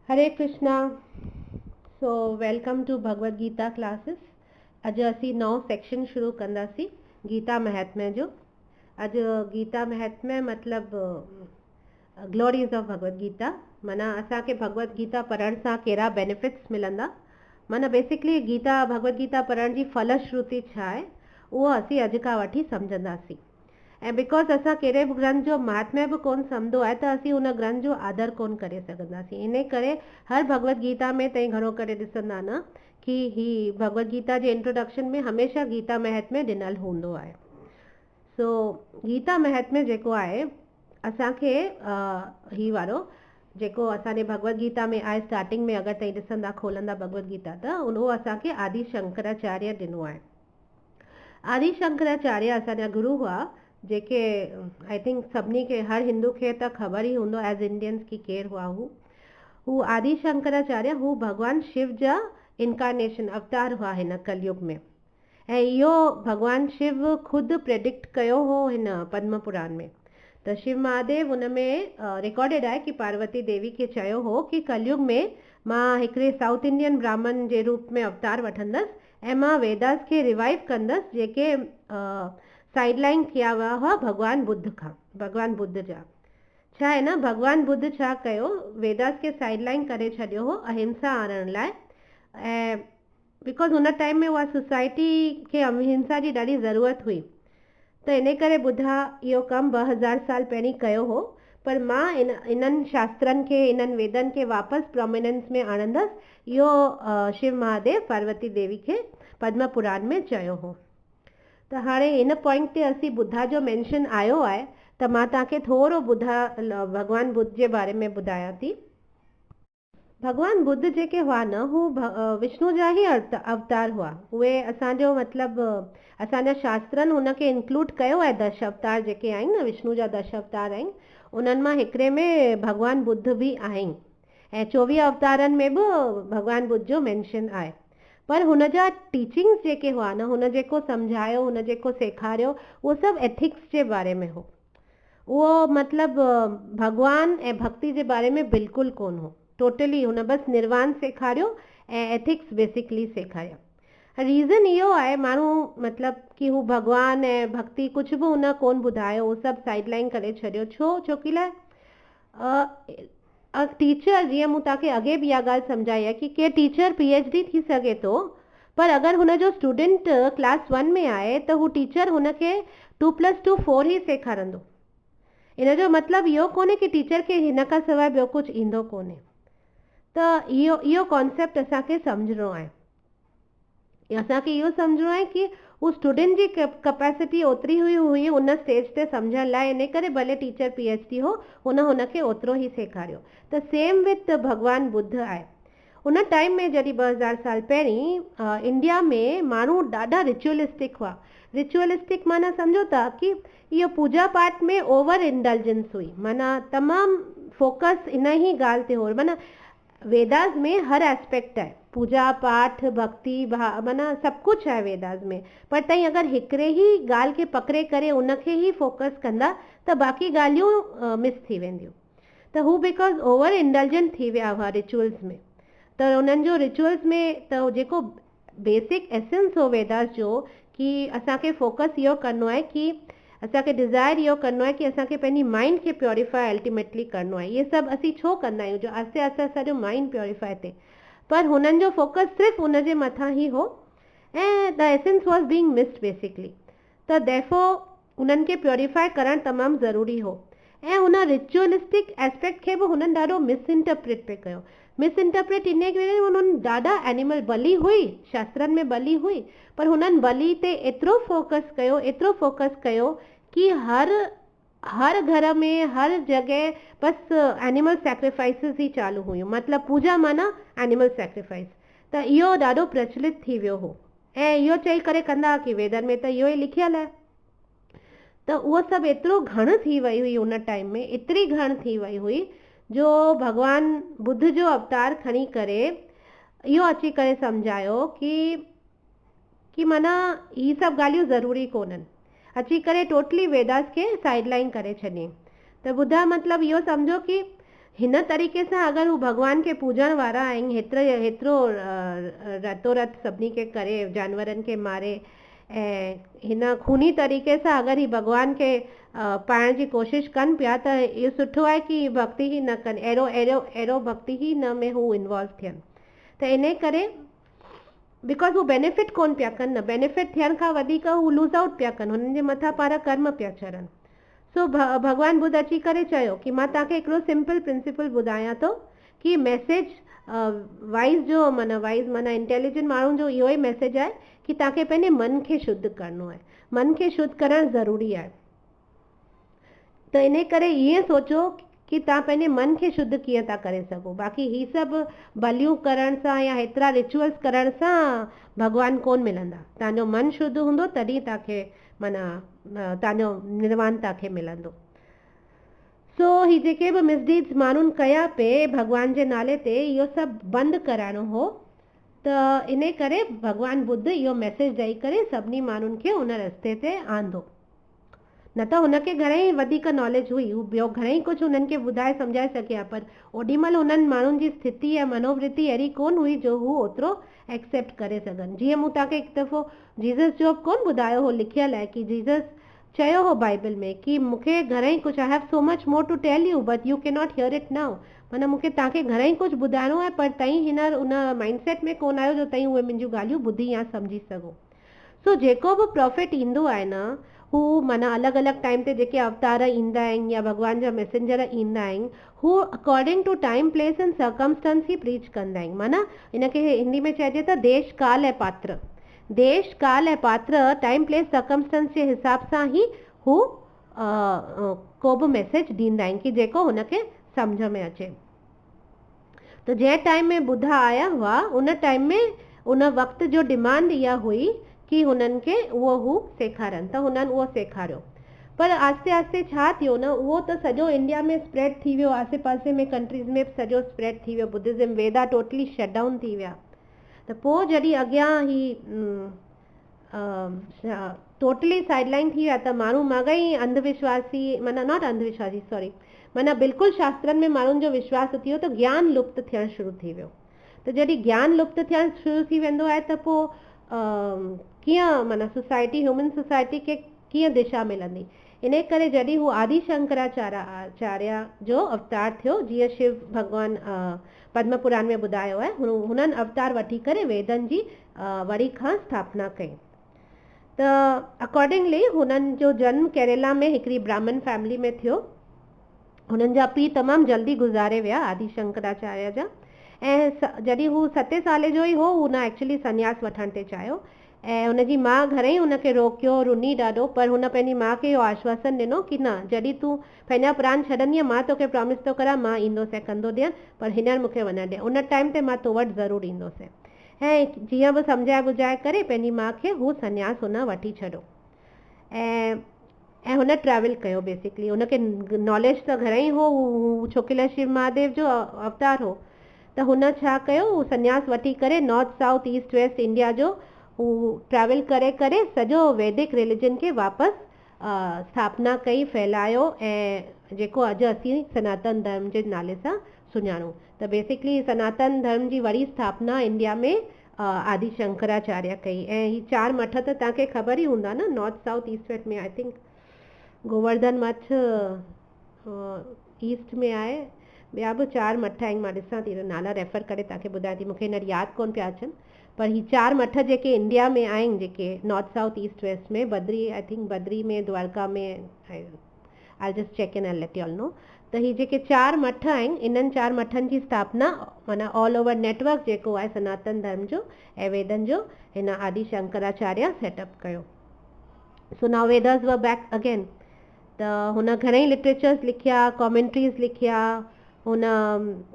Hare Krishna. So welcome to Bhagavad Gita classes. अॼु असीं नओं सेक्शन शुरू कंदासीं गीता महात्म्य जो। अॼु गीता महात्म्य मतिलबु ग्लोरीज़ ऑफ भगवद गीता, माना असांखे भगवद गीता पढ़ण सां कहिड़ा बेनिफिट्स मिलंदा, माना बेसिकली गीता भगवद गीता पढ़ण जी फलश्रुति छा आहे उहो असीं अॼु खां वठी सम्झंदासीं। ऐं बिकॉज़ असां कहिड़े बि ग्रंथ जो महात्म्य बि कोन सम्झो आहे त असीं उन ग्रंथ जो आदर कोन करे सघंदासीं। इन करे हर भगवद गीता में तव्हीं घणो करे ॾिसंदा न कि ही भगवद गीता जे इंट्रोडक्शन में हमेशह गीता महात्म्य ॾिनल हूंदो आहे। सो गीता महात्म्य जेको आहे असांखे ही वारो जेको असांजे भगवद गीता में आहे, स्टार्टिंग में अगरि तव्हीं ॾिसंदा खोलंदा भगवद गीता त उहो असांखे आदि शंकराचार्य ॾिनो आहे। आदि शंकराचार्य असांजा गुरु हुआ जेके आई थिंक सभिनी खे, हर हिंदू खे त ख़बर ई हूंदो एज इंडियंस की केरु हुआ हू आदि शंकराचार्य। हू भगवान शिव जा इनकारनेशन अवतार हुआ हिन कलयुग में। ऐं इहो भगवान शिव ख़ुदि प्रेडिक्ट कयो हो हिन पद्म पुराण में। त शिव महादेव उन में रिकॉर्डेड आहे कि पार्वती देवी खे चयो हो कि कलयुग में मां हिकिड़े साउथ इंडियन ब्राह्मण जे रूप में अवतार वठंदसि ऐं मां वेदास खे रिवाइव कंदसि जेके साइडलाइन किया हुआ हुआ भगवान बुद्ध खां, भगवान बुद्ध जा। छा आहे न, भगवान बुद्ध छा कयो, वेदास खे साइडलाइन करे छॾियो हो अहिंसा आणण लाइ। ऐं बिकॉज़ हुन टाइम में उहा सोसाइटी खे अहिंसा जी ॾाढी ज़रूरत हुई, त इन करे बुद्धा इहो कमु 2000 साल पहिरीं कयो हो। पर मां इन्हनि शास्त्रनि खे, इन्हनि वेदनि खे वापसि प्रोमिनेंस में आणंदसि, इहो शिव महादेव पार्वती देवी खे पद्म पुराण में चयो हो। त हाणे इन पॉइंट ते असीं बुद्धा जो मेंशन आयो आहे त मां तव्हांखे थोरो भगवान बुद्ध जे बारे में ॿुधायां थी। भगवान बुद्ध जेके हुआ न, हू विष्णु जा ई अवतार हुआ। उहे असांजो मतिलबु असांजा शास्त्रनि हुनखे इंक्लूड कयो आहे। 10 अवतार जेके आहिनि न, विष्णु जा 10 अवतार आहिनि, उन्हनि मां हिकिड़े में भगवान बुद्ध बि आहिनि। ऐं 24 अवतारनि में बि भगवान बुद्ध जो मेंशन आहे। पर हुन जा टीचिंग्स जेके हुआ न, हुन जेको सम्झायो, हुन जेको सेखारियो, उहो सभु एथिक्स जे बारे में हो। उहो मतिलबु भगवान ऐं भक्ति जे बारे में बिल्कुलु कोन हो। टोटली हुन बसि निर्वाण सेखारियो ऐं एथिक्स बेसिकली सेखारिया। रीज़न इहो आहे, माण्हू मतिलबु कि हू भगवान ऐं भक्ति कुझु बि हुन कोन ॿुधायो, उहो सभु साइडलाइन करे छॾियो। छोकी लाइ टीचर, जीअं मूं तव्हांखे अॻे बि इहा ॻाल्हि सम्झाई आहे कि के टीचर PhD थी सघे थो, पर अगरि हुनजो स्टूडेंट क्लास 1 में आहे त हू टीचर हुनखे 2+2 4 ई सेखारंदो। इन जो मतिलबु इहो कोन्हे कि टीचर खे हिन खां सवाइ ॿियो कुझु ईंदो कोन्हे। त इहो कॉन्सेप्ट असांखे सम्झणो आहे। असांखे इहो सम्झणो आहे कि हू स्टूडेंट जी कैपेसिटी ओतिरी हुई उन स्टेज ते सम्झण लाइ, इन करे भले टीचर PhD हो, हुनखे ओतिरो ई सेखारियो। त सेम विथ भगवान बुद्ध आहे। उन टाइम में जॾहिं 2000 साल पहिरीं इंडिया में माण्हू ॾाढा रिचुअलिस्टिक हुआ। रिचुअलिस्टिक माना सम्झो था कि इहो पूजा पाठ में ओवर इंडल्जेंस हुई, माना तमामु फोकस इन ई ॻाल्हि ते हो। माना वेदास में हर एस्पेक्ट आहे, पूजा पाठ भक्ति माना सभु कुझु आहे वेदास में। पर तव्हीं अगरि हिकिड़े ई ॻाल्हि खे पकड़े करे उनखे ई फोकस कंदा त बाक़ी ॻाल्हियूं मिस थी वेंदियूं। त हू बिकॉज़ ओवर इंडल्जेंट थी विया हुआ रिचुअल्स में। त उन्हनि जो रिचुअल्स में त जेको बेसिक एसेंस हो वेदास जो, कि असांखे फोकस इहो करिणो आहे कि असांखे डिज़ायर इहो करिणो आहे कि असांखे पंहिंजी माइंड खे प्योरीफाई अल्टीमेटली करिणो आहे। इहे सभु असीं छो कंदा आहियूं, जो आस्ते आस्ते असांजो माइंड प्योरीफाई थिए। पर हुननि जो फोकस सिर्फ़ु उन जे मथां ई हो ऐं the essence was being missed basically. त देयरफॉर उन्हनि खे प्योरीफाई करणु तमामु ज़रूरी हो। ऐं हुन रिचुअलिस्टिक एस्पेक्ट खे बि हुननि ॾाढो मिसइंटरप्रेट पे कयो। मिसइंटरप्रेट इन करे हुननि ॾाढा एनिमल, बलि हुई, शास्त्रनि में बलि हुई, पर हुननि बलि ते एतिरो फोकस कयो कि हर घर में, हर जगह बसि एनिमल सैक्रिफाइसिस ही चालू हुयूं। मतिलबु पूजा माना एनिमल सैक्रिफाइस। त इहो ॾाढो प्रचलित थी वियो हो। ऐं इहो चई करे कंदा कि वेदनि में त इहो ई लिखियलु आहे। त उहो सभु एतिरो घण थी वई हुई उन टाइम में, एतिरी घण थी वई हुई जो भगवान बुद्ध जो अवतार खणी करे इहो अची करे सम्झायो कि माना ही सभु ॻाल्हियूं ज़रूरी कोन्हनि। अची करे टोटली वेदास खे साइडलाइन करे छॾियईं। त ॿुधा, मतिलबु इहो सम्झो कि हिन तरीक़े सां अगरि हू भॻवान खे पूॼण वारा आहिनि, हेतिरो रतो रत सभिनी खे करे, जानवरनि खे मारे ऐं हिन खूनी तरीक़े सां अगरि ही भॻवान खे पाइण जी कोशिशि कनि पिया, त इहो सुठो आहे कि भक्ति ई न कनि, अहिड़ो भक्ति ई न में हू इन्वॉल्व थियनि। त इन करे बिकॉज हू बेनिफिट कोन पिया कनि न, बेनिफिट थियण खां वधीक हू लूज़ आउट पिया कनि, हुननि जे मथां पाण कर्म पिया चढ़नि। सो भगवान बुद्ध अची करे चयो कि मां तव्हांखे हिकिड़ो सिंपल प्रिंसिपल ॿुधायां थो कि मैसेज वाइज़ माना इंटेलिजेंट माण्हुनि जो इहो ई मैसेज आहे कि तव्हांखे पंहिंजे मन खे शुद्ध करिणो आहे, मन खे शुद्ध करणु ज़रूरी आहे। त इन करे ईअं सोचो कि तव्हां पंहिंजे मन खे शुद्ध कीअं था करे सघो। बाक़ी ही सभु बलियूं करण सां या हेतिरा रिचुअल्स करण सां भॻवान कोन मिलंदा। तव्हांजो मन शुद्ध हूंदो तॾहिं तव्हांखे माना तव्हांजो निर्वाण तव्हांखे मिलंदो। सो ही जेके बि मिसडीड्स माण्हुनि कया पिए भॻवान जे नाले ते, इहो सभु बंदि कराइणो हो। त इन करे भॻवान बुद्ध इहो मैसेज ॾेई करे सभिनी माण्हुनि खे उन रस्ते ते आंदो। न त हुनखे घणेई वधीक नॉलेज हुई, हू ॿियो घणेई कुझु हुननि खे ॿुधाए सम्झाए सघिया, पर ओॾीमहिल हुननि माण्हुनि जी स्थिति ऐं मनोवृत्ति अहिड़ी कोन हुई जो हू ओतिरो एक्सेप्ट करे सघनि। जीअं मूं तव्हांखे हिकु दफ़ो जीसस जो कोन ॿुधायो हो, लिखियल आहे कि जीसस चयो हो बाइबल में कि मूंखे घणेई कुझु, I have so much more to tell you but you can not hear it now. माना मूंखे तव्हांखे घणेई कुझु ॿुधाइणो आहे, पर तव्हीं हींअर उन माइंडसेट में कोन आहियो जो तव्हीं उहे मुंहिंजियूं ॻाल्हियूं ॿुधी या सम्झी सघो। सो जेको बि प्रॉफिट ईंदो आहे न, हू माना अलॻि अलॻि टाइम ते जेके अवतार ईंदा आहिनि या भॻवान जा मैसेंजर ईंदा आहिनि, हू according to time place and circumstance ही प्रीच कंदा आहिनि। माना इनखे हिंदी में चइजे त देश काल ऐं पात्र, देश काल ऐं पात्र टाइम प्लेस सर्कमस्टेंस जे हिसाब सां ई हू को बि मैसेज ॾींदा आहिनि कि जेको हुनखे सम्झ में अचे। त जंहिं टाइम में बुद्ध आया हुआ उन टाइम में उन वक़्त जो डिमांड इहा हुई कि हुननि खे हू सेखारनि, त हुननि उहो सेखारियो। पर आस्ते आस्ते छा थियो न, उहो त सॼो इंडिया में स्प्रेड थी वियो, आसे पासे में कंट्रीज़ में सॼो स्प्रेड थी वियो, बुद्धिज़्म वेदा टोटली शट डाउन थी विया। त पोइ जॾहिं अॻियां ही टोटली साइडलाइन थी विया, त माण्हू मॻई अंधविश्वासी, माना नॉट अंधविश्वासी सॉरी, माना बिल्कुलु शास्त्रनि में माण्हुनि जो विश्वास थी वियो, त ज्ञान लुप्त थियणु शुरू थी वियो। त जॾहिं ज्ञान लुप्त थियणु शुरू थी वेंदो आहे त पोइ कीअं माना सोसाइटी, ह्यूमन सोसाइटी खे कीअं दिशा मिलंदी। इन करे जॾहिं हू आदि शंकराचार्य जो अवतार थियो, जीअं शिव भॻवान पद्म पुराण में ॿुधायो आहे, हुननि अवतार वठी करे वेदनि जी वरी खां स्थापना कई। त अकॉर्डिंगली हुननि जो जन्म केरला में हिकिड़ी ब्राह्मण फैमिली में थियो। हुननि जा पीउ तमामु जल्दी गुज़ारे विया आदि शंकराचार्य जा, ऐं जॾहिं हू 7 साल जो ई हो, हुन एक्चुअली संन्यास वठण ते चाहियो ऐं हुनजी माउ घणेई हुनखे रोकियो, रुनी ॾाढो, पर हुन पंहिंजी माउ खे इहो आश्वासन ॾिनो कि न, जॾहिं तूं पंहिंजा प्राण छॾंदीअ मां तोखे प्रॉमिस थो करां, मां ईंदोसि कंदो ॾियनि, पर हींअर मूंखे वञणु ॾिए, उन टाइम ते मां तो वटि ज़रूरु ईंदोसि। ऐं जीअं बि सम्झाए बुझाए करे पंहिंजी माउ खे हू संन्यास हुन वठी छॾियो ऐं हुन ट्रैवल कयो। बेसिकली हुनखे नॉलेज त घणेई हो, छोकिला शिव महादेव जो अवतार हो, त हुन छा कयो, हू संन्यास वठी करे north south east west India जो हू ट्रैवल करे करे सॼो वैदिक रिलीजन खे वापसि स्थापना कई, फैलायो, ऐं जेको अॼु असीं सनातन धर्म जे नाले सां सुञाणूं। त बेसिकली सनातन धर्म जी वरी स्थापना इंडिया में आदि शंकराचार्य कई। ऐं ही 4 मठ त तव्हांखे ख़बर ई हूंदा न, नॉर्थ साउथ ईस्ट वेस्ट में। आई थिंक गोवर्धन मठ ईस्ट में आहे, ॿिया बि 4 मठ आहिनि, मां ॾिसां थी नाला रेफर करे तव्हांखे ॿुधायां थी, मूंखे हींअर यादि कोन पिया अचनि, पर ही 4 मठ जेके इंडिया में आहिनि, जेके नॉर्थ साउथ ईस्ट वेस्ट में, बद्री, आई थिंक बद्री में, द्वारका में, आई just check in I let you all know. त ही जेके 4 मठ आहिनि, इन्हनि 4 मठनि जी स्थापना माना ऑल ओवर नेटवर्क जेको आहे सनातन धर्म जो ऐं वेदनि जो, हिन आदि शंकराचार्य सेटअप कयो। So now Vedas were back again. त हुन घणेई लिटरेचर्स लिखिया, कॉमेंट्रीज़ लिखिया हुन,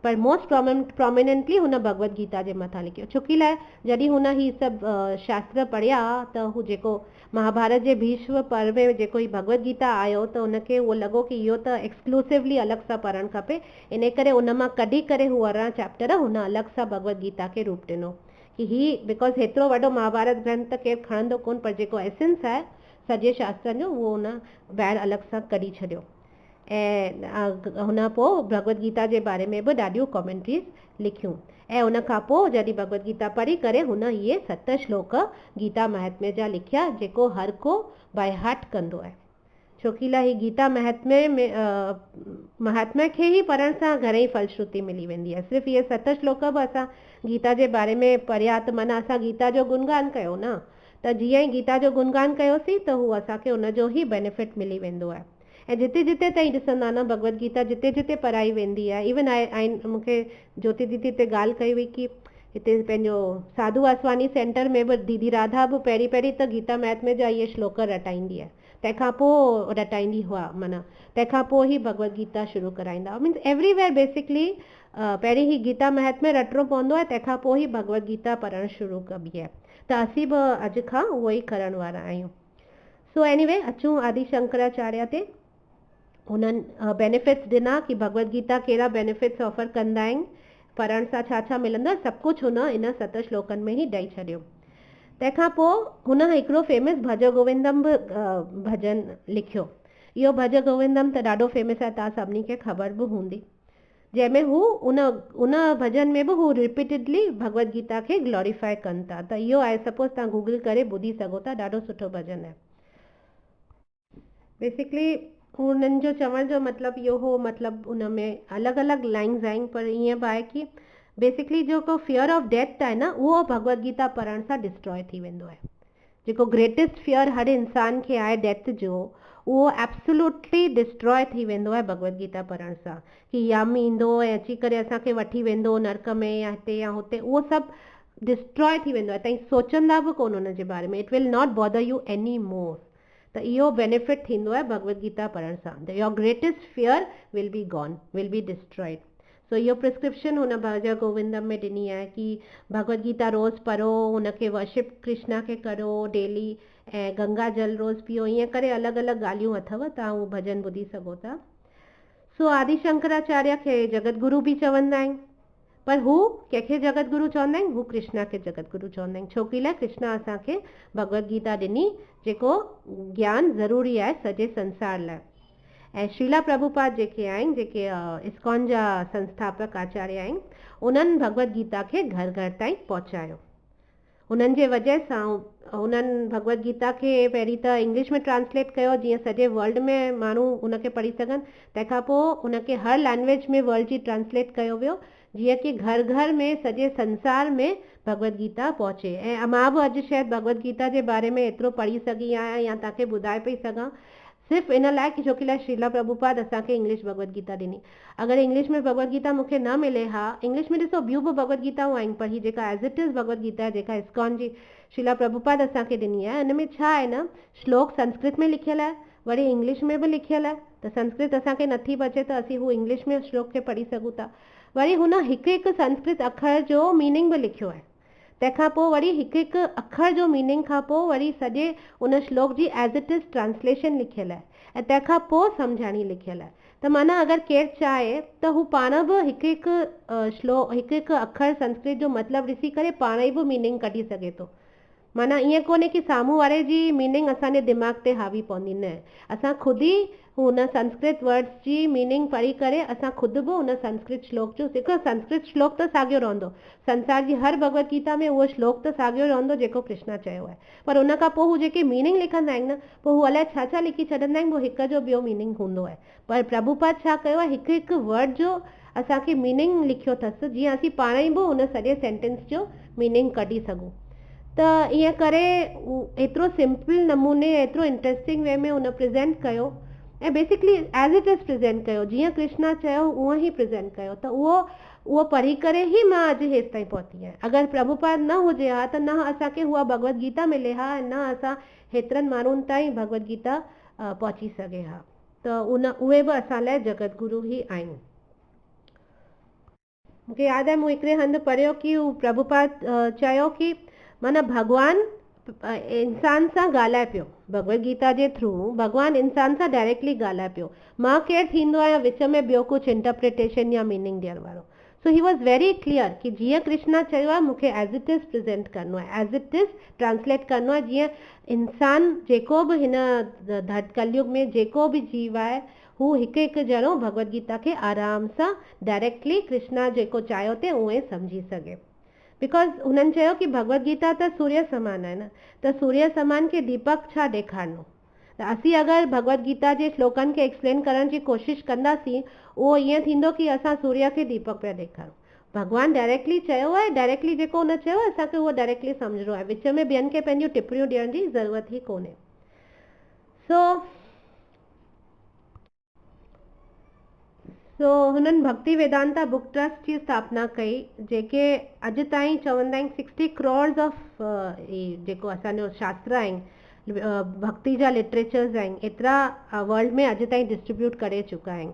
पर मोस्ट प्रोमिनेंटली हुन भगवत गीता जे मथां लिखियो। छोकी लाइ जॾहिं हुन ही सभु शास्त्र पढ़िया, त हू जेको महाभारत जे भीष्म पर्व में जेको ही भगवत गीता आयो, त हुनखे उहो लॻो कि इहो त एक्सक्लूसिवली अलॻि सां पढ़णु खपे। इन करे उन मां कढी करे हू 18 चैप्टर हुन अलॻि सां भगवत गीता खे रूप ॾिनो कि ही, बिकॉज हेतिरो वॾो महाभारत ग्रंथ त केरु खणंदो कोन, पर जेको एसेंस आहे सॼे शास्त्रनि जो उहो हुन ॿाहिरि अलॻि सां कढी छॾियो। ऐं हुन पोइ भगवत गीता जे बारे में बि ॾाढियूं कॉमेंट्रीज़ लिखियूं। ऐं उन खां पोइ जॾहिं भगवत गीता पढ़ी करे हुन इहे 7 श्लोक गीता महात्म्य जा लिखिया, जेको हर को बाय हार्ट कंदो आहे। छोकी ही गीता महात्म्य में महात्म्य खे ही पढ़ण सां घणेई फलश्रुति मिली वेंदी आहे। सिर्फ़ु इहे 7 श्लोक बि असां गीता जे बारे में पढ़िया त माना असां गीता जो गुणगान कयो न, त जीअं ई गीता जो गुणगान कयोसीं त हू असांखे उनजो ई बेनिफिट मिली वेंदो आहे। ऐं जिते जिते ताईं ॾिसंदा न भगवत गीता जिते जिते पढ़ाई वेंदी आहे, इवन मूंखे ज्योति दीदी हिते ॻाल्हि कई हुई कि हिते पंहिंजो साधू वासवानी सेंटर में बि दीदी राधा बि पहिरीं पहिरीं त गीता महात्म्य जा इहे श्लोक रटाईंदी आहे, तंहिंखां पोइ रटाईंदी हुआ, माना तंहिंखां पोइ ई भगवत गीता शुरू कराईंदा। मीन्स एवरीवेयर बेसिकली पहिरीं ई गीता महात्म्य रटणो पवंदो आहे, तंहिंखां पोइ ई भगवत गीता पढ़णु शुरू कबी आहे। त असीं बि अॼु खां उहो ई करण वारा आहियूं। सो एनीवे अचूं आदि शंकराचार्य ते। उन्हनि बेनिफिट्स ॾिना कि भगवत गीता कहिड़ा बेनिफिट्स ऑफर कंदा आहिनि, पढ़ण सां छा छा मिलंदो, सभु कुझु हुन इन 7 श्लोकनि में ई ॾेई छॾियो। तंहिंखां पोइ हुन हिकिड़ो फेमस भज गोविंदम बि भजन लिखियो। इहो भज गोविंदम त ॾाढो फेमस आहे, तव्हां सभिनी खे ख़बर बि हूंदी, जंहिंमें हू उन भजन में बि हू रिपीटेडली भगवत गीता खे ग्लोरीफाई कनि था। त इहो आहे, सपोज तव्हां गूगल करे ॿुधी सघो था, ॾाढो सुठो भजन आहे। बेसिकली उन्हनि जो चवण जो मतिलबु इहो हो, मतिलबु उन में अलॻि अलॻि लाइन्स आहिनि, पर ईअं बि आहे कि बेसिकली जेको फियर ऑफ डेथ आहे न, उहो भगवत गीता पढ़ण सां डिस्ट्रॉय थी वेंदो आहे। जेको ग्रेटेस्ट फियर हर इंसान खे आहे डेथ जो, उहो एब्सोल्युटली डिस्ट्रॉय थी वेंदो आहे भगवत गीता पढ़ण सां। कि यम ईंदो ऐं अची करे असांखे वठी वेंदो नरक में या हिते या हुते, उहो सभु डिस्ट्रॉय थी वेंदो आहे। तव्हां सोचंदा बि कोन उन जे बारे में, it will not bother you any more. त इहो बेनिफिट थींदो आहे भगवत गीता पढ़ण सां, the your greatest fear will be gone, will be destroyed. So इहो प्रिस्क्रिप्शन हुन भज गोविंदम में ॾिनी आहे कि भगवत गीता रोज़ पढ़ो, हुनखे वर्शिप कृष्णा खे करो डेली, ऐं गंगा जल रोज़ पियो, ईअं करे अलॻि अलॻि ॻाल्हियूं अथव, तव्हां उहो भजन ॿुधी सघो था। सो आदि शंकराचार्य खे जगत गुरु बि चवंदा आहिनि, पर हू कंहिंखे जगत गुरु चवंदा आहिनि, हू कृष्णा खे जगत गुरु चवंदा आहिनि। छोकी लाइ कृष्णा असांखे भगवत गीता ॾिनी, जेको ज्ञान ज़रूरी आहे सॼे संसार लाइ। ऐं श्रीला प्रभुपाद जेके आहिनि, जेके इस्कॉन जा संस्थापक आचार्य आहिनि, उन्हनि भगवत गीता खे घर घर ताईं पहुचायो। उन्हनि जे वजह सां उन्हनि भगवत गीता खे पहिरीं त इंग्लिश में ट्रांसलेट कयो, जीअं सॼे वर्ल्ड में माण्हू उनखे पढ़ी सघनि। तंहिंखां पोइ उनखे हर लैंग्वेज में वर्ल्ड जी ट्रांसलेट कयो वियो, जीअं कि घर घर में सॼे संसार में भगवत गीता पहुचे। ऐं मां बि अॼु शायदि भगवत गीता जे बारे में एतिरो पढ़ी सघी आहियां या तव्हांखे ॿुधाए पई सघां, सिर्फ़ु इन लाइ कि छोकी लाइ श्रीला प्रभुपाद असांखे इंग्लिश भगवत गीता ॾिनी। अगरि इंग्लिश में भगवत गीता मूंखे न मिले हा, इंग्लिश में ॾिसो ॿियूं बि भगवत गीताऊं आहिनि, पर ही जेका as it is Bhagavad Gita आहे, जेका इस्कॉन जी श्रीला प्रभुपाद असांखे ॾिनी आहे, हिन में छा आहे न, श्लोक संस्कृत में लिखियलु आहे, वरी इंग्लिश में बि लिखियलु आहे। त संस्कृत असांखे नथी बचे त असीं हू इंग्लिश में श्लोक खे पढ़ी सघूं था। वरी हुन हिकु हिकु संस्कृत अखर जो मीनिंग बि लिखियो आहे। तंहिंखां पोइ वरी हिकु हिकु अखर जो मीनिंग खां पोइ वरी सॼे उन श्लोक जी एज़ इट इज़ ट्रांसलेशन लिखियलु आहे, ऐं तंहिंखां पोइ सम्झाणी लिखियलु आहे। त माना अगरि केरु चाहे त हू पाण बि हिकु हिकु श्लोक, हिकु हिकु अखर संस्कृत जो मतिलबु ॾिसी करे पाण ई बि मीनिंग कढी सघे थो। माना ईअं कोन्हे कि साम्हूं वारे जी मीनिंग असांजे दिमाग़ ते हावी पवंदी, न, असां ख़ुदि ई हुन संस्कृत वर्ड्स जी मीनिंग पढ़ी करे असां ख़ुदि बि हुन संस्कृत श्लोक जो, जेको संस्कृत श्लोक त साॻियो रहंदो, संसार जी हर भगवत गीता में उहो श्लोक त साॻियो रहंदो जेको कृष्णा चयो आहे, पर उन खां पोइ हू जेके मीनिंग लिखंदा आहिनि न, पोइ हू अलाए छा छा लिखी छॾंदा आहिनि, उहो हिक जो ॿियो मीनिंग हूंदो आहे। पर प्रभुपाद छा कयो आहे, हिकु हिकु वर्ड जो असांखे मीनिंग लिखियो अथसि, जीअं असीं पाण ई बि हुन सॼे सेंटेंस जो मीनिंग कढी सघूं। त ईअं करे एतिरो सिंपल नमूने, एतिरो इंट्रस्टिंग वे में हुन प्रेज़ेंट कयो, ऐं basically as it is present कयो, जीअं कृष्णा चयो उहो ई प्रेज़ेंट कयो। त उहो पढ़ी करे ई मां अॼु हेसि ताईं पहुती आहियां। अगरि प्रभुपाद न हुजे हा त न असांखे उहा भगवत गीता मिले हा, ऐं न असां हेतिरनि माण्हुनि ताईं भगवत गीता पहुची सघे हा। त उहे बि असां लाइ जगत गुरु ई आहिनि। मूंखे यादि आहे, मूं हिकिड़े हंधि पढ़ियो कि प्रभुपाद चयो कि माना भॻवानु इंसान सां ॻाल्हाए पियो, भगवत गीता जे थ्रू भॻवानु इंसान सां डायरेक्टली ॻाल्हाए पियो। मां केरु थींदो आहियां विच में ॿियो कुझु इंटरप्रिटेशन या मीनिंग ॾियण वारो। सो ही वॉज वेरी क्लियर कि जीअं कृष्णा चयो आहे, मूंखे एज़ इट इज़ प्रेज़ेंट करिणो आहे, एज़ इट इज़ ट्रांसलेट करिणो आहे, जीअं इंसान जेको बि हिन कलयुग में जेको बि जीव आहे हू हिकु हिकु ॼणो भगवत गीता खे आराम सां डायरेक्टली कृष्णा जेको चाहियो ते उहे सम्झी सघे। बिकॉज़ हुननि चयो कि भगवत गीता त सूर्य समान आहे न, त सूर्य समान खे दीपक छा ॾेखारिणो। त असीं अगरि भगवत गीता जे श्लोकनि खे एक्सप्लेन करण जी कोशिशि कंदासीं, उहो ईअं थींदो कि असां सूर्य खे दीपक पिया ॾेखारूं। भॻवानु डायरेक्टली चयो आहे, डायरेक्टली जेको हुन चयो आहे असांखे उहो डायरेक्टली सम्झणो आहे, विच में ॿियनि खे पंहिंजियूं टिप्पणियूं ॾियण जी ज़रूरत ई कोन्हे। सो हुननि भक्ति वेदांता बुक ट्रस्ट जी स्थापना कई, जेके अॼु ताईं चवंदा आहिनि 60 करोड़ ऑफ जेको असांजो शास्त्र आहिनि, भक्ति जा लिटरेचर्स आहिनि, एतिरा वर्ल्ड में अॼु ताईं डिस्ट्रीब्यूट करे चुका आहिनि।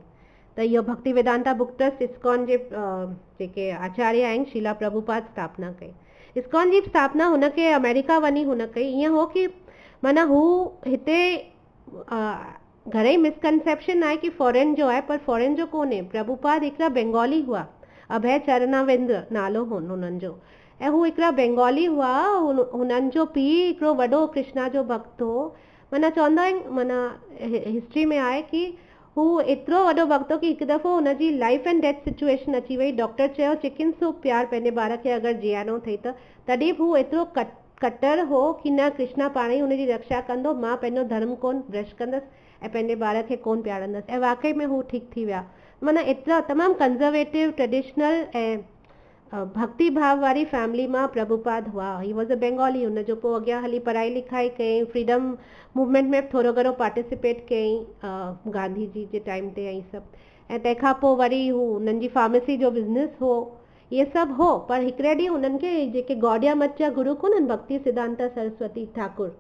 त इहो भक्ति वेदांता बुक ट्रस्ट इस्कॉन जे जेके आचार्य आहिनि शीला प्रभुपाद स्थापना कई। इस्कॉन जी स्थापना हुनखे अमेरिका वञी हुन कई। ईअं हो कि माना हू हिते घणेई मिसकंसेप्शन आहे कि फॉरेन जो आहे, पर फॉरेन जो कोन्हे। प्रभुपाद हिकिड़ा बेंगोली हुआ, अभय चरणावेंद्र नालो हुन हुननि जो, ऐं हू हिकिड़ा बेंगोली हुआ। हुननि जो पीउ हिकिड़ो वॾो कृष्णा जो भक्त हो। माना चवंदा आहिनि, माना हिस्ट्री में आहे कि हू एतिरो वॾो भक्त हो कि हिकु दफ़ो हुनजी लाइफ एंड डेथ सिचुएशन अची वई। डॉक्टर चयो चिकन सूप प्यार पंहिंजे ॿार खे अगरि जीआरिणो अथई त, तॾहिं बि हू एतिरो कटर हो कि न, कृष्णा पाण ई हुनजी रक्षा कंदो, मां पंहिंजो धर्म कोन भ्रष्ट कंदसि ऐं पंहिंजे ॿार खे कोन प्यारंदसि। ऐं वाकई में हू ठीकु थी विया। माना एतिरा तमामु कंज़र्वेटिव, ट्रेडिशनल ऐं भक्ति भाव वारी फैमिली मां प्रभुपाद हुआ। He was a Bengali. हुनजो पोइ अॻियां हली पढ़ाई लिखाई कयईं, फ्रीडम मूवमेंट में थोरो घणो पार्टिसिपेट कयईं गांधी जी जे टाइम ते ऐं सभु। ऐं तंहिंखां पोइ वरी हू हुननि जी फार्मेसी जो बिज़नेस हो, इहे सभु हो। पर हिकिड़े ॾींहुं हुननि खे जेके गौड़िया मठ जा गुरु कोन्हनि, भक्ति सिद्धांता सरस्वती ठाकुर,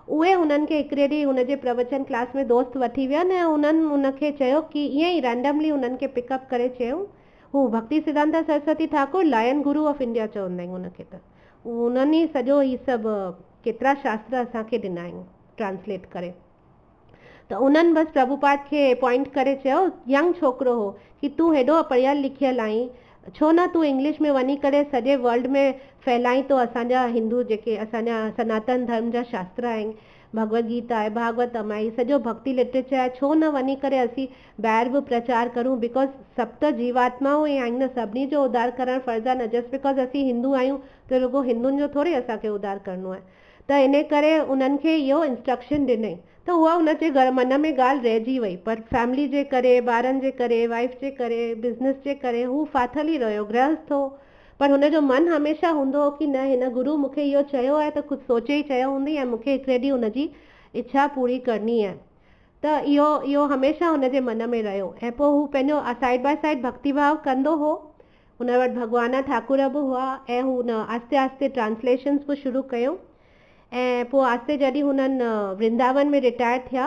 उहे हुननि खे हिकिड़े ॾींहुं हुनजे प्रवचन क्लास में दोस्त वठी विया ऐं हुननि हुनखे चयो कि ईअं ई रैंडमली हुननि खे पिकअप करे चयो। हू Bhakti Siddhanta Saraswati Thakur lion guru of India चवंदा आहियूं हुनखे। त उन्हनि ई सॼो ही सभु केतिरा शास्त्र असांखे ॾिना आहिनि ट्रांसलेट करे। त उन्हनि बसि प्रभुपाद खे अपॉइंट करे चयो, यंग छोकिरो हो, कि तूं हेॾो पढ़ियल लिखियल आहीं, छो न तूं इंग्लिश में वञी करे सॼे वर्ल्ड में फैलाई तो असांजा हिंदू जेके असांजा सनातन धर्म जा शास्त्र आहिनि, भगवत गीता आहे, भागवतम आहे, सॼो भक्ति लिटरेचर आहे, छो न वञी करे असीं ॿाहिरि बि प्रचार करूं। बिकॉज़ सभु त जीवात्माऊं ई आहिनि न, सभिनी जो उद्धार करणु फर्ज़ु आहे न। जस्ट बिकॉज़ असीं हिंदू आहियूं त रुगो हिंदुनि जो थोरी असांखे उद्धार करणो आहे। त इन करे उन्हनि खे इहो इंस्ट्रक्शन ॾिनई। त उहा हुनजे घर मन में ॻाल्हि रहिजी वई, पर फैमिली जे करे, ॿारनि जे करे, वाइफ जे करे, बिज़नेस जे करे हू फाथल ई रहियो, गृहस्थ हो। पर हुनजो मन हमेशह हूंदो हो कि न, हिन गुरु मूंखे इहो चयो आहे त कुझु सोचे ई चयो हूंदी ऐं मूंखे हिकिड़े ॾींहुं हुनजी इच्छा पूरी करणी आहे। त इहो हमेशह हुनजे मन में रहियो। ऐं पोइ हू पंहिंजो साइड बाय साइड भक्ति भाव कंदो हो। हुन वटि भॻवान ठाकुर बि हुआ ऐं हुन आस्ते आस्ते ट्रांसलेशन्स बि शुरू कयो। ऐं पोइ आस्ते जॾहिं हुननि वृंदावन में रिटायर थिया,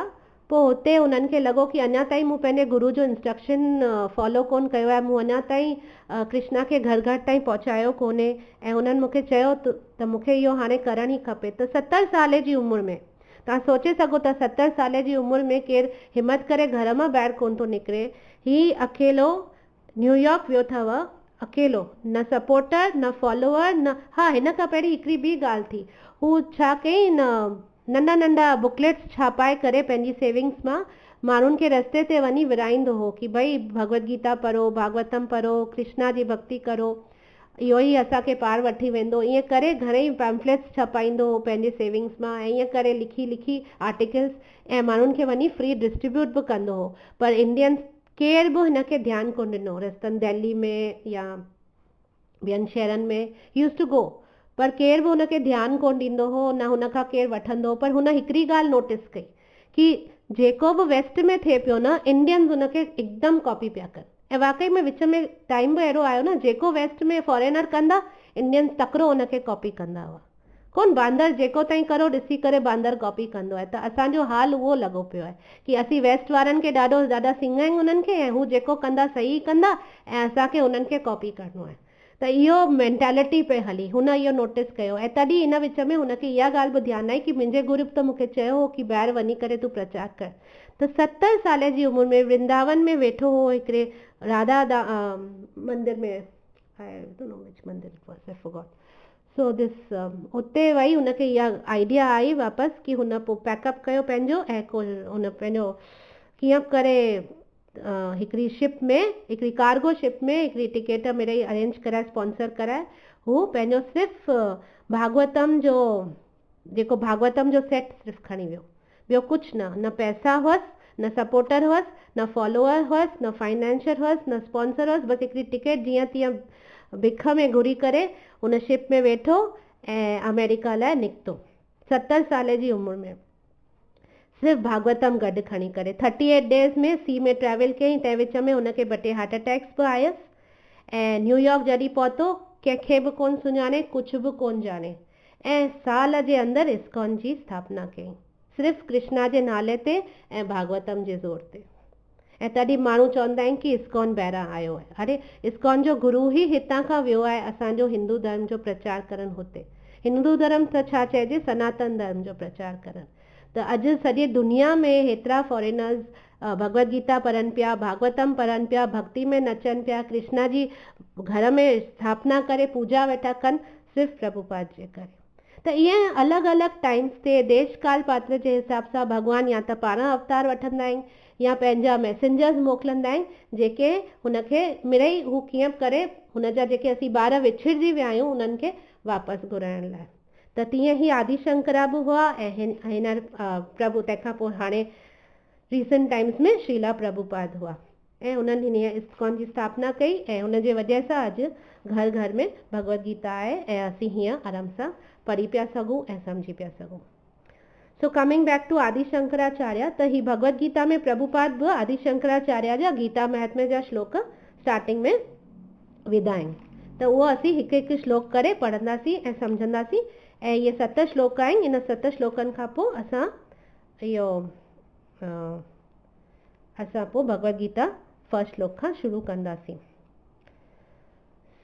पोइ हुते हुननि खे लॻो कि अञा ताईं मूं पंहिंजे गुरु जो इंस्ट्रक्शन फॉलो कोन कयो आहे, मूं अञा ताईं कृष्णा खे घर घर ताईं पहुचायो कोन्हे। ऐं हुननि मूंखे चयो त मूंखे इहो हाणे करणु ई खपे। त 70 साल जी उमिरि में, तव्हां सोचे सघो था 70 साल जी उमिरि में केरु हिमत करे घर मां ॿाहिरि कोन थो निकिरे। ही अकेलो न्यूयॉर्क वियो अथव, अकेलो, न सपोर्टर न फॉलोअर न। हा, हिन खां पहिरीं हिकिड़ी ॿी ॻाल्हि थी, हू छा कई नंढा नंढा बुकलेट्स छापाए करे पंहिंजी सेविंग्स मां माण्हुनि खे रस्ते ते वञी विराईंदो हो कि भई भगवत गीता पढ़ो, भागवतम पढ़ो, कृष्णा जी भक्ति करो, इहो ई असांखे पार वठी वेंदो। ईअं करे घणेई पैम्फलेट्स छपाईंदो हो पंहिंजे सेविंग्स मां, ऐं ईअं करे लिखी लिखी आर्टिकल्स ऐं माण्हुनि खे वञी फ्री डिस्ट्रीब्यूट बि कंदो हो। पर इंडियंस केर बि हिनखे ध्यानु कोन ॾिनो। रस्तनि दिल्ली में या ॿियनि शहरनि में यूज़ टू गो, पर केर बि हुनखे ध्यानु कोन ॾींदो हो, न हुन खां केरु वठंदो। पर हुन हिकिड़ी ॻाल्हि नोटिस कई कि जेको बि वेस्ट में थिए पियो न, इंडियंस हुनखे हिकदमि कॉपी पिया कनि। ऐं वाकई में विच में टाइम बि अहिड़ो आयो न, जेको वेस्ट में फॉरेनर कंदा, इंडियंस तकिड़ो हुनखे कॉपी कंदा हुआ। कोन बांदर जेको ताईं करो ॾिसी करे बांदर कॉपी कंदो आहे। त असांजो हाल उहो लॻो पियो आहे कि असीं वेस्ट वारनि खे ॾाढा सिंग आहियूं हुननि खे, ऐं हू जेको कंदा सही कंदा ऐं असांखे हुननि खे कॉपी करिणो आहे। त इहो मेंटेलिटी पे हली। हुन इहो नोटिस कयो ऐं तॾहिं हिन विच में हुनखे इहा ॻाल्हि बि ध्यानु आई कि मुंहिंजे गुरु त मूंखे चयो हो कि ॿाहिरि वञी करे तूं प्रचार कर। त 70 साल जी उमिरि में वृंदावन में वेठो हो हिकिड़े राधा मंदिर में, आई डोंट नो व्हिच मंदिर it was, I forgot. So this उते वई हुनखे इहा आइडिया आई वापसि कि हुन पोइ पैकअप कयो पंहिंजो ऐं हुन पंहिंजो कीअं करे हिकिड़ी शिप में, हिकिड़ी कार्गो शिप में हिकिड़ी टिकेट मिड़ई अरेंज कराए, स्पॉन्सर कराए। हू पंहिंजो सिर्फ़ु भागवतम जो जेको भागवतम जो सेट सिर्फ़ु खणी वियो, ॿियो कुझु न, न पैसा हुअसि, न सपोर्टर हुअसि, न फॉलोअर हुअसि, न फाइनेंशियल हुअसि, न स्पॉन्सर हुअसि, बसि हिकिड़ी टिकेट जीअं तीअं भिख में घुरी करे हुन शिप में वेठो ऐं अमेरिका लाइ निकितो 70 साल जी उमिरि में, सिर्फ़ु भागवतम गॾु खणी करे। 38 डेज़ में सी में ट्रैवल कयईं। तंहिं विच में हुनखे 2 हार्ट अटैक्स बि आयसि ऐं न्यूयॉर्क जॾहिं पहुतो, कंहिंखे बि कोन सुञाणे, कुझु बि कोन ॼाणे, ऐं साल जे अंदरि इस्कॉन जी स्थापना कयईं, सिर्फ़ु कृष्णा जे नाले ते ऐं भागवतम जे ज़ोर ते। ऐं तॾहिं माण्हू चवंदा आहिनि कि इस्कॉन ॿाहिरां आयो आहे। अरे, इस्कॉन जो गुरू ई हितां खां वियो आहे असांजो हिंदू धर्म जो प्रचार करणु हुते। हिंदू धर्म त छा चइजे, सनातन धर्म जो प्रचार करणु। त अॼु सॼी दुनिया में हेतिरा फॉरेनर्स भगवत गीता पढ़नि पिया, भागवतम पढ़नि पिया, भक्ति में नचनि पिया, कृष्णा जी घर में स्थापना करे पूजा वेठा कनि, सिर्फ़ु प्रभुपाद जे करे। त ईअं अलॻि अलॻि टाइम्स ते देश काल पात्र जे हिसाब सां भॻवानु या त पाण अवतार वठंदा आहिनि या पंहिंजा मैसेंजर्स मोकिलींदा आहिनि, जेके हुनखे मिड़ई हू कीअं करे हुनजा जेके असीं ॿार विछिड़जी विया आहियूं उन्हनि खे वापसि घुराइण लाइ। त तीअं ई आदि शंकरा बि हुआ ऐं हींअर प्रभु, तंहिंखां पोइ हाणे रीसेंट टाइम्स में श्रीला प्रभुपाद हुआ ऐं उन्हनि हीअं इस्कॉन जी स्थापना कई ऐं हुनजे वजह सां अॼु घर घर में भगवत गीता आहे ऐं असीं हीअं आराम सां पढ़ी पिया सघूं ऐं सम्झी पिया सघूं। सो कमिंग बैक टू आदि शंकराचार्य, त ही भगवत गीता में प्रभुपाद बि आदि शंकराचार्य जा गीता महात्म्य जा श्लोक स्टार्टिंग में विधा आहिनि। त उहो असीं हिकु हिकु श्लोक करे पढ़ंदासीं ऐं सम्झंदासीं ऐं इहे 7 श्लोक आहिनि। इन 7 श्लोकनि खां पोइ असां पोइ भगवत गीता फर्स्ट श्लोक खां शुरू कंदासीं।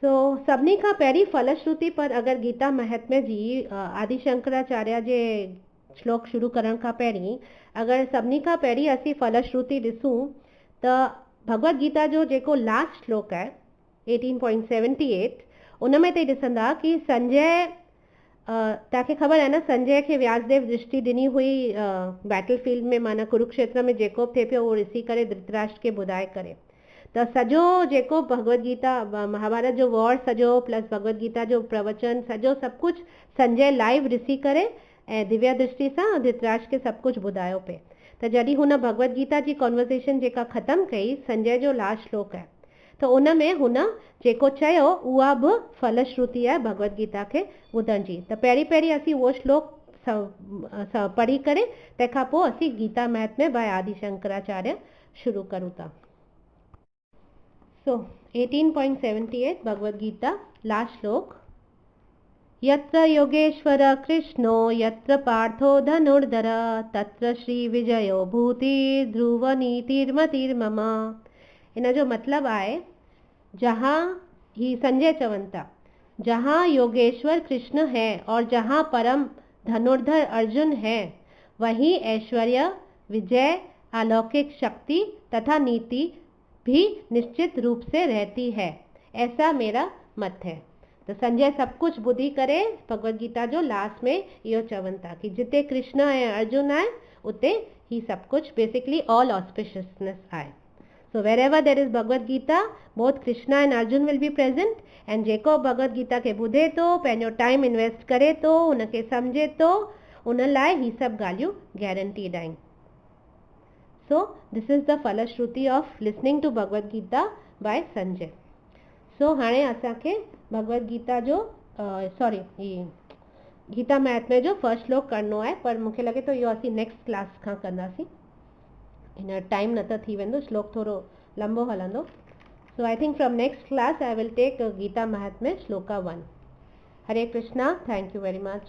सो सभिनी खां पहिरीं फलश्रुति पर अगरि गीता महात्म्य जी आदि शंकराचार्य जे श्लोक शुरू करण खां पहिरीं अगरि सभिनी खां पहिरीं असीं फलश्रुति ॾिसूं त भगवत गीता जो जेको लास्ट श्लोक आहे 18.78 उन में ते ॾिसंदा कि संजय, तव्हांखे ख़बर आहे न, संजय खे व्यासदेव दृष्टि ॾिनी हुई बैटल फील्ड में, माना कुरुक्षेत्र में जेको थिए पियो उहो ॾिसी करे धृतराष्ट्र खे ॿुधाए करे। त सॼो जेको भगवत गीता महाभारत जो वॉर सॼो प्लस भगवत गीता जो प्रवचन सॼो सभु कुझु संजय लाइव ॾिसी करे ऐं दिव्या दृष्टि सां धृतराष्ट्र खे सभु कुझु ॿुधायो पिए। त जॾहिं हुन भगवत गीता जी कॉन्वर्सेशन जेका ख़तमु कई, संजय जो लास्ट श्लोक आहे, त उन में हुन जेको चयो उहा बि फलश्रुति आहे भगवत गीता खे ॿुधण जी। त पहिरीं पहिरीं असीं उहो श्लोक पढ़ी करे तंहिंखां पोइ असीं गीता महात्म्य बाय आदि शंकराचार्य शुरू करूं था। सो 18.78 भगवत गीता लास्ट श्लोक। यत्र योगेश्वर कृष्णो यत्र पार्थो धनुर्धर तत्र श्री विजयो भूति ध्रुव नीतिर्मतिर्मम। इन जो मतिलबु आहे, जहाँ ही संजय चवनि था, जहाँ योगेश्वर कृष्ण है और जहाँ परम धनुर्धर अर्जुन है, वहीं ऐश्वर्य, विजय, अलौकिक शक्ति तथा नीति भी निश्चित रूप से रहती है, ऐसा मेरा मत है। तो संजय सब कुछ ॿुधी करे भगवत गीता जो लास्ट में इहो चवनि था कि जिते कृष्ण ऐं अर्जुन आहे उते ही सब कुछ बेसिकली ऑल ऑस्पिशियसनेस आहे। So wherever there is Bhagavad Gita, both Krishna and Arjun will be present, and जेको भगवत गीता खे ॿुधे थो, पंहिंजो टाइम इन्वेस्ट करे थो, उनखे सम्झे थो, उन लाइ ही सभु ॻाल्हियूं guaranteed आहिनि। So this is the फलश्रुति of listening to Bhagavad Gita by Sanjay. So हाणे असांखे भगवत गीता जो गीता महात्म्य जो फर्स्ट श्लोक करणो आहे, पर मूंखे लॻे थो इहो असीं नेक्स्ट क्लास खां कंदासीं। इन टाइम न त थी वेंदो, श्लोक थोरो लंबो हलंदो। So I think from next class I will take Gita Mahatmya shloka 1। Hare Krishna, thank you very much.